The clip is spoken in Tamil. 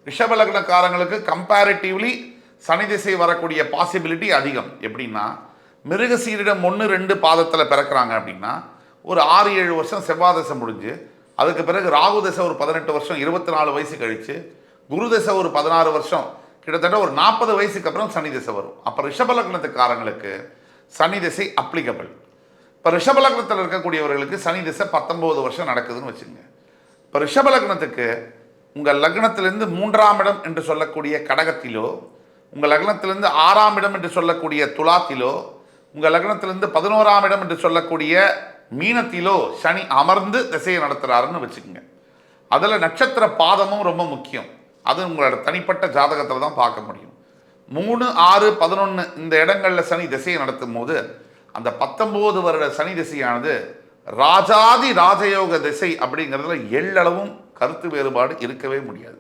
ரிஷப லக்னக்காரங்களுக்கு கம்பேரிட்டிவ்லி சனி திசை வரக்கூடிய பாசிபிலிட்டி அதிகம். எப்படின்னா, மிருகசீரிடம் 1-2 பாதத்தில் பிறக்கிறாங்க அப்படின்னா ஒரு 6-7 வருஷம் செவ்வாய் தசை முடிஞ்சு, அதுக்கு பிறகு ராகு தசை ஒரு 18 வருஷம் 24 வயசு கழித்து, குரு தசை ஒரு 16 வருஷம், கிட்டத்தட்ட ஒரு 40 வயசுக்கு அப்புறம் சனி திசை வரும். அப்போ ரிஷப லக்னத்துக்காரங்களுக்கு சனி திசை அப்ளிகபிள். இப்போ ரிஷப லக்னத்தில் இருக்கக்கூடியவர்களுக்கு சனி திசை 19 வருஷம் நடக்குதுன்னு வச்சுங்க. இப்போ ரிஷப லக்னத்துக்கு உங்கள் லக்னத்திலிருந்து 3ஆம் இடம் என்று சொல்லக்கூடிய கடகத்திலோ, உங்கள் லக்னத்திலிருந்து 6ஆம் இடம் என்று சொல்லக்கூடிய துலாத்திலோ, உங்கள் லக்னத்திலிருந்து 11ஆம் இடம் என்று சொல்லக்கூடிய மீனத்திலோ சனி அமர்ந்து திசையை நடத்துகிறாருன்னு வச்சுக்கோங்க. அதில் நட்சத்திர பாதமும் ரொம்ப முக்கியம். அது உங்களோட தனிப்பட்ட ஜாதகத்தில் தான் பார்க்க முடியும். 3, 6, 11 இந்த இடங்களில் சனி திசையை நடத்தும் போது அந்த 19 வருட சனி திசையானது ராஜாதி ராஜயோக திசை அப்படிங்கிறதுல எள்ளளவும் கருத்து வேறுபாடு இருக்கவே முடியாது.